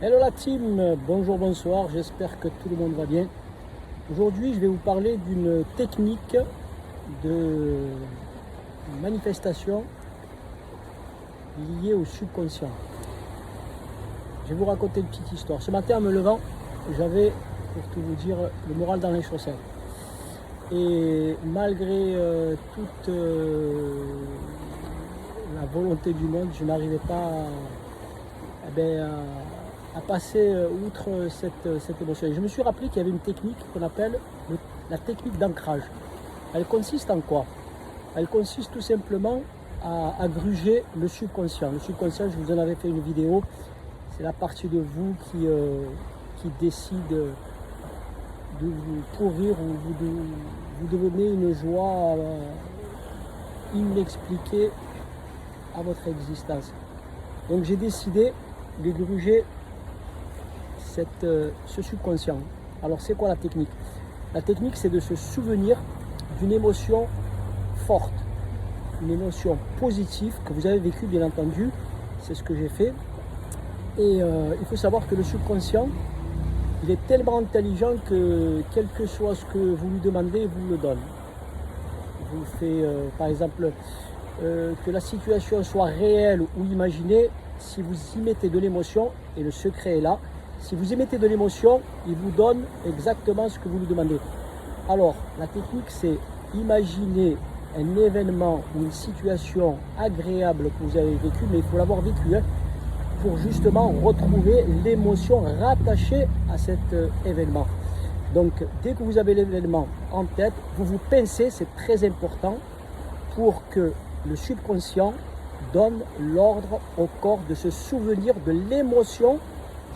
Hello la team, bonjour, bonsoir, j'espère que tout le monde va bien. Aujourd'hui, je vais vous parler d'une technique de manifestation liée au subconscient. Je vais vous raconter une petite histoire. Ce matin, en me levant, j'avais, pour tout vous dire, le moral dans les chaussettes. Et malgré toute la volonté du monde, je n'arrivais pas à passer outre cette émotion. Et je me suis rappelé qu'il y avait une technique qu'on appelle la technique d'ancrage. Elle consiste en quoi? Elle consiste tout simplement à gruger le subconscient. Le subconscient, je vous en avais fait une vidéo, c'est la partie de vous qui décide de vous pourrir ou de vous devenez une joie inexpliquée à votre existence. Donc j'ai décidé de gruger ce subconscient. Alors c'est quoi la technique? La technique, c'est de se souvenir d'une émotion forte, une émotion positive que vous avez vécue, bien entendu. C'est ce que j'ai fait. Et il faut savoir que le subconscient, il est tellement intelligent que quel que soit ce que vous lui demandez, il vous le donne. Il vous fait, par exemple, que la situation soit réelle ou imaginée, si vous y mettez de l'émotion, et le secret est là, si vous y mettez de l'émotion, il vous donne exactement ce que vous lui demandez. Alors, la technique, c'est imaginer un événement ou une situation agréable que vous avez vécu, mais il faut l'avoir vécu, pour justement retrouver l'émotion rattachée à cet événement. Donc, dès que vous avez l'événement en tête, vous vous pincez, c'est très important, pour que le subconscient donne l'ordre au corps de se souvenir de l'émotion,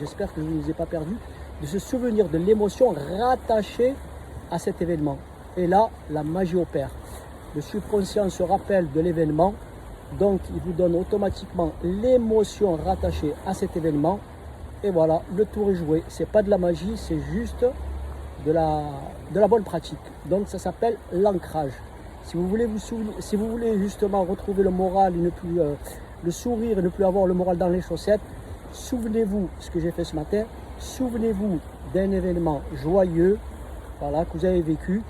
j'espère que je ne vous ai pas perdu, de se souvenir de l'émotion rattachée à cet événement. Et là, la magie opère. Le subconscient se rappelle de l'événement, donc il vous donne automatiquement l'émotion rattachée à cet événement. Et voilà, le tour est joué. C'est pas de la magie, c'est juste de la bonne pratique. Donc ça s'appelle l'ancrage. Si vous voulez si vous voulez justement retrouver le moral, le sourire et ne plus avoir le moral dans les chaussettes, souvenez-vous ce que j'ai fait ce matin. Souvenez-vous d'un événement joyeux, voilà, que vous avez vécu.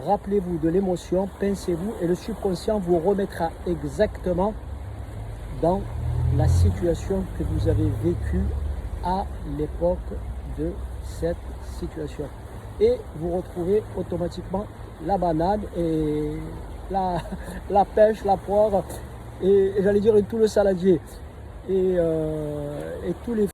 Rappelez-vous de l'émotion, pincez-vous et le subconscient vous remettra exactement dans la situation que vous avez vécue à l'époque de cette situation. Et vous retrouvez automatiquement la banane et la pêche, la poire et j'allais dire tout le saladier et tous les